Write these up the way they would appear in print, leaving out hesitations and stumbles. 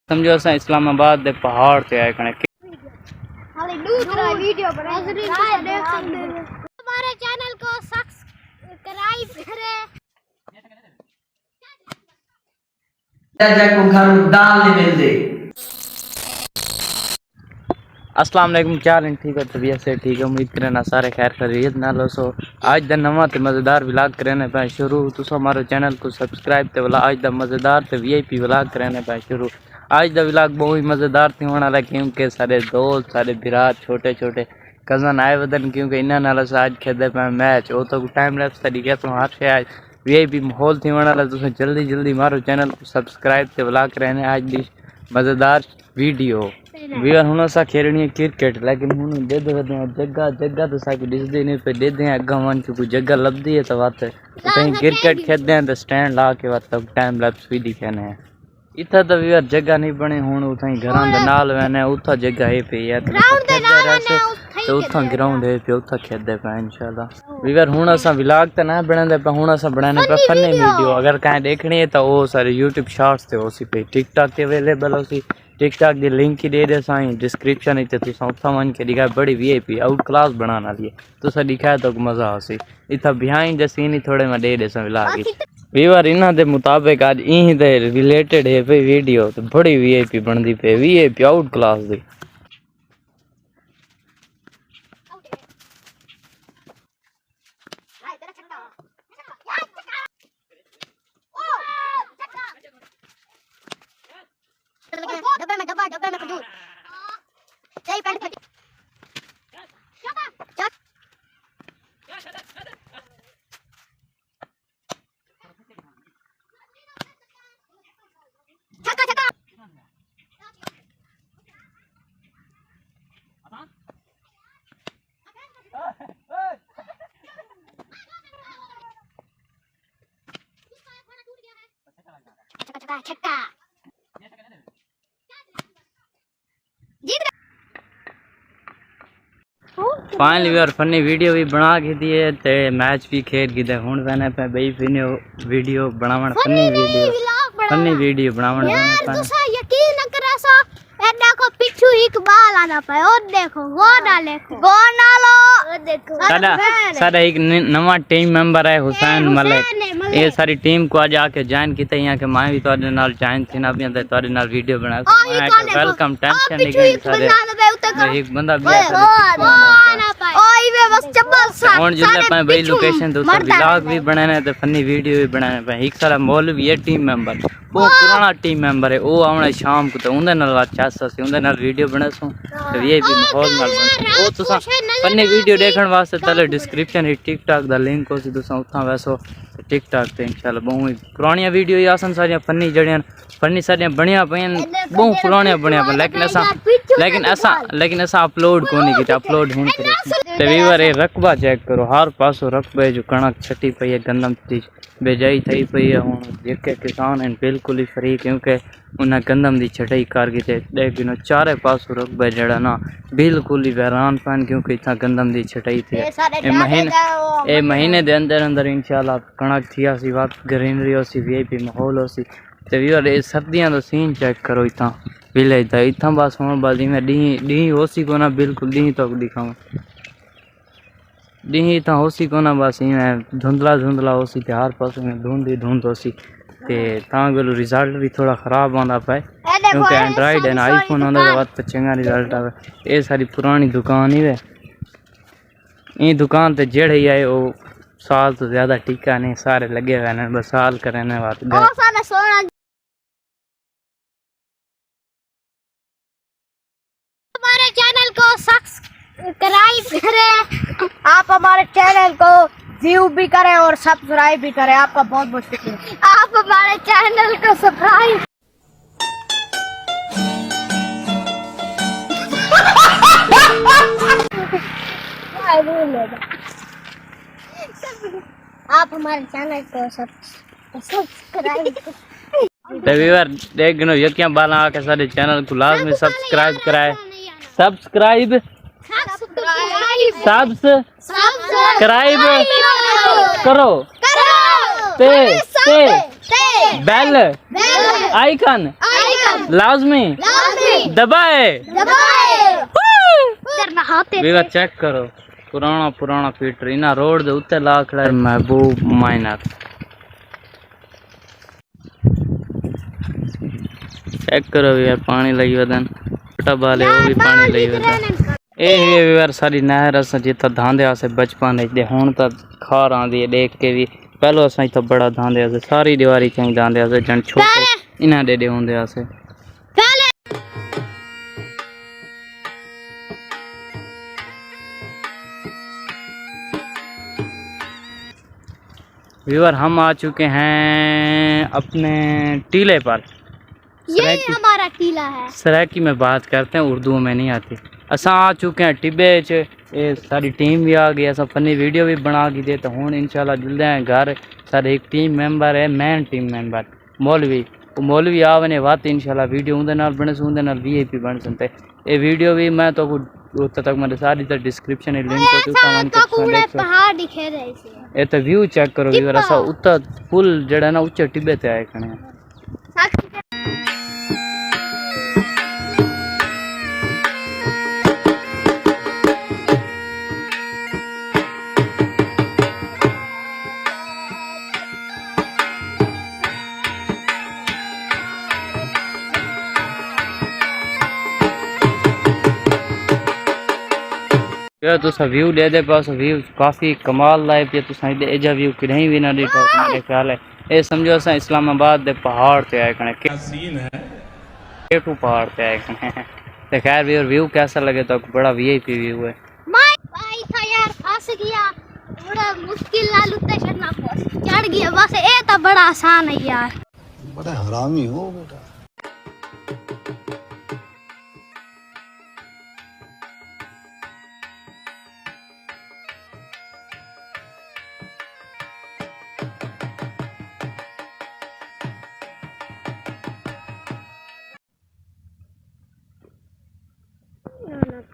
समझो अस इस्लामाबाद के पहाड़ ते आए कने हमारे चैनल को सब्सक्राइब करें। अस्सलाम वालेकुम, क्या हाल है? ठीक है, तबीयत से ठीक है, उम्मीद करें ना सारे खैर खैरियत ना लो। सो आज द नवा ते मज़ेदार व्लॉग करने पे शुरू। तुसो हमारे चैनल को सब्सक्राइब ते वाला आज द मज़ेदार ते वीआईपी व्लॉग करने पे शुरू। आज द व्लॉग बहुत ही मज़ेदार थी होने वाला, क्योंकि सारे दोस्त सारे बिरा छोटे छोटे कज़न आए वदन, क्योंकि इन्होंने नाल आज खेदे पे मैच वो तो टाइम लैप्स तरीके से हर शे आज वीआईपी माहौल थी होने वाला। तुसें जल्दी जल्दी हमारे चैनल को सब्सक्राइब ते व्लॉग करने आज दी मज़ेदार वीडियो वीर हुन असा खेलनी है क्रिकेट, लेकिन हुन दे जगह जगह तो साकी दिसदी नहीं पे दे दे अग्गा मन के कोई जगह लभदी है तो बात कहीं क्रिकेट खेलते हैं तो स्टैंड ला के बात तब टाइम लैप्स भी दिखाने हैं। इतना तो वीर जगह नहीं बने हुन उथा घरां दे नाल वने उथा जगह है पे है तो उथा ग्राउंड है पे उथा खेलदे पे इंशाल्लाह। वीर हुन असा व्लॉग तो ना बनांदे पे हुन असा बनाने पे फनी वीडियो अगर कहीं देखनी है तो वो सारे यूट्यूब शॉर्ट्स ते होसी पे टिकटॉक ते अवेलेबल होसी। टिकटॉक की लिंक ही दे दे साईं डिस्क्रिप्शन ही तुसा उथा मन के दिखा बड़ी वीआईपी आउट क्लास बनाना लिए तुसा दिखाए तो मजा आसी। इथा बिहाइंड द सीन ही थोड़े में दे दे सा व्लॉग वीवर इन्हां दे मुताबिक आज ई दे रिलेटेड है पे वीडियो तो बड़ी वीआईपी बनदी पे वीआईपी आउट क्लास दी। डब्बे में खजूर सही पैंट फटी चक छक्का छक्का छक्का छक्का फाइनली वी फनी वीडियो भी बना के दिए ते मैच भी खेल के दे हुन वने पे बई वीडियो बनावन फनी वीडियो बनावन यार तुसा यकीन न करे सो ए देखो पिछू एक बाल आना पे और देखो गोल डालो देखो साडा एक नवा टीम मेंबर है हुसैन मलिक। ये सारी टीम को आज आके ज्वाइन कीता यहां के मैं भी तोरे नाल ज्वाइन थी ना भी अंदर तोरे नाल वीडियो बना वेलकम टेंशन नहीं गई सारे एक बंदा भी ओए वे बस चप्पल सा और जिले पे भाई लोकेशन तो व्लॉग भी बनाने ते फनी वीडियो भी बनाने पे एक सारा मौलवी है टीम मेंबर वो पुराना टीम मेंबर है वो आवना शाम को तो उनदे नाल अच्छा से उनदे नाल वीडियो बनासो तो ये भी माहौल नाल बन वो तुसा फनी वीडियो देखण वास्ते तले डिस्क्रिप्शन ही टिकटॉक दा लिंक हो सी तुसा उथा वैसो टिकटॉक ते इंशाल्लाह बहुत पुरानी वीडियो ही आसन सारी फनी जड़ियां फनी सारी बढ़िया पयन बहुत पुरानी बढ़िया लेकिन असा अपलोड कोनी कीता अपलोड हुन करे ते वीवर ए रकबा चेक करो हर पासो रकबे जो कणक छटी पई है गंदम दी बेजाई थई पई है हुन जेके किसान हैं बिल्कुल ही फ्री क्योंकि उन्हें गंदम दी छटाई कर के ते देखिनो चारे पासो रकबे जड़ा ना बिल्कुल ही वैरान पन क्योंकि इतना गंदम दी छटाई थी ए महीने दे अंदर अंदर इंशाल्लाह कणक थिया सी बात ग्रीनरी होसी वीआईपी माहौल होसी ते वीवर ए सर्दियां दा सीन चेक करो इतना विलेज दा इतना बस हुन बादी में डी होसी कोना बिल्कुल डी तक दिखाऊं डी तो होसी कोना बस इवें धुंधला धुंधला होसी ते हर पास में धुंध होसी ते तां गलो रिजल्ट भी थोड़ा खराब आंदा पे क्योंकि एंड्रॉइड एंड आईफोन आंदा तो बात चंगा रिजल्ट आवे। ये सारी पुरानी दुकान ही वे ई दुकान ते जेड़े ही आए वो साल तो ज्यादा टिका नहीं सारे लगे हुए हैं बस साल करने बात हमारे चैनल को सब्सक्राइब करें। आप हमारे चैनल को व्यू भी करें और सब्सक्राइब भी करें। आपका बहुत बहुत शुक्रिया। आप हमारे चैनल को सब्सक्राइब आप हमारे चैनल को सब्सक्राइब व्यूअर देख गिनो यकिया बाला आके सारे चैनल को लाजमी सब्सक्राइब कराए सब्सक्राइब करो ते बेल आइकन लाजमी दबाए वीवर चेक करो पुराना फीटर इना रोड दे उत्ते ला खड़ा है महबूब माइनर। चेक करो यार पानी लगी वदन छोटा बाले वो भी पानी लगी वदन ए यार सारी नहर अस जिता धांदे आसे बचपन दे हुन त खार आंदी है देख के भी पहलो अस इतो बड़ा धांदे आसे सारी दीवारी चंग धांदे आसे जन छोटे इना डेडे होंदे आसे। व्यूअर हम आ चुके हैं अपने टीले पर। ये हमारा टीला है। सराकी में बात करते हैं उर्दू में नहीं आती। असा आ चुके हैं टिब्बे च ये सारी टीम भी आ गई असा फनी वीडियो भी बना के दे तो हूँ इंशाल्लाह जुलते हैं घर। सारे एक टीम मेंबर है मेन टीम मेंबर मौलवी वो मौलवी आवने बात इंशाल्लाह वीडियो उनके नाल बने उनके नाल वीआईपी बन सकते। ये वीडियो भी मैं तो उत्तर तक मेरे सारी तो डिस्क्रिप्शन लिंक पहाड़ दिखे रहे इसे ये तो व्यू चेक करो व्यूअर असा उत्तर पुल जड़ा ना उच्चे टिब्बे ते आए खने। तुसा व्यू दे दे पास व्यू काफ़ी कमाल लाइफ है तुसा एजा व्यू कहीं भी ना दिखा मेरे ख्याल है ये समझो असा इस्लामाबाद दे पहाड़ ते आए कने सीन है केटू पहाड़ ते आए कने ते खैर भी और व्यू कैसा लगे तो बड़ा वीआईपी व्यू है। भाई था यार फंस गया बड़ा मुश्किल नाल उत्ते चढ़ना चढ़ गया बस ये तो बड़ा आसान है यार। बड़ा हरामी हो बेटा।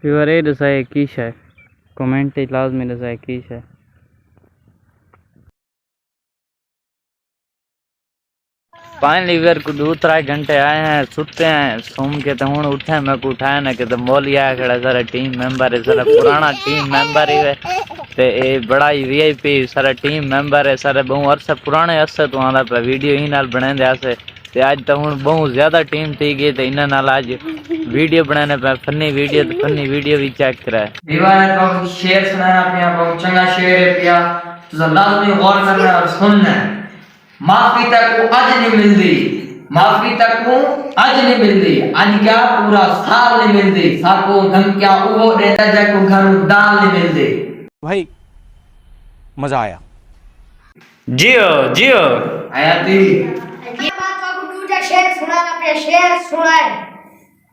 व्यूअर ये दसाए की है कमेंट लाजमी दसाए की है। फाइनली व्यूअर को 2-3 घंटे आए हैं सुते हैं सोम के तो हूँ उठे मैं को उठाया ना कि तो मौली आया खड़ा सारा टीम मेंबर है सारा पुराना टीम मेंबर ही है ते ये बड़ा ही वीआईपी सारा टीम मेंबर है सारे बहु अरसा पुराने अरसे तो आंदा पे वीडियो ही नाल बने दे ते आज तो हूँ बहुत ज्यादा टीम थी गई तो इन्हें नाल आज वीडियो बनाने पे फनी वीडियो भी चेक करा दीवार को शेर सुनाना पिया बहुत चंगा शेर है पिया तो लाजमी गौर करना और सुनना। माफी तक को आज नहीं मिलती माफी तक को आज नहीं मिलती आज क्या पूरा साल नहीं मिलती साको धमकियां वो देता जा को घर दाल नहीं मिलती। भाई मजा आया जियो आया थी शेर सुनाना पे शेर सुनाए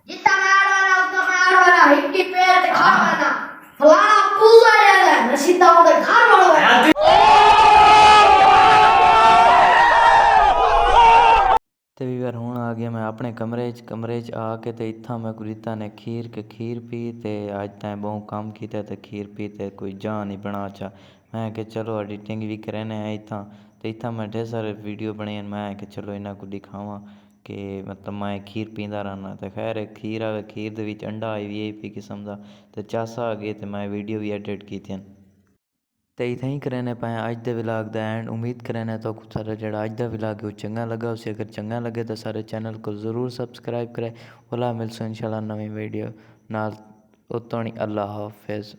जितना मार वाला उतना मार वाला हिट्टी पैर ते खा वाला फलाना पूजा जाएगा नसीता उधर घर वाला ते व्यूअर हुण आ गया मैं अपने कमरे च आके ते इत्थां मैं रीता ने खीर पी ते अज तैं बहु काम कीता ते खीर पी ते कोई जा नहीं बना चा मैं कि चलो एडिटिंग भी करने इत्थां ते इत्थां मैं ढेर सारे वीडियो बने मैं कि चलो इन्हां को दिखावां कि मतलब मैं खीर पींदा रहना ते खैर खीर आवे खीर दे विच अंडा आई वीआईपी किस्म दा ते चासा आ गए ते मैं वीडियो भी एडिट कीतियां ते इत्थें ही करने पाए अज दे व्लॉग दा एंड उम्मीद करने तो सारा जेह्ड़ा अज दा व्लॉग है चंगा लगा उसे अगर चंगा लगे तो सारे चैनल को ज़रूर सब्सक्राइब करें। ओला मिलसो इंशाल्लाह नवी वीडियो नाल उतों अल्लाह हाफिज़।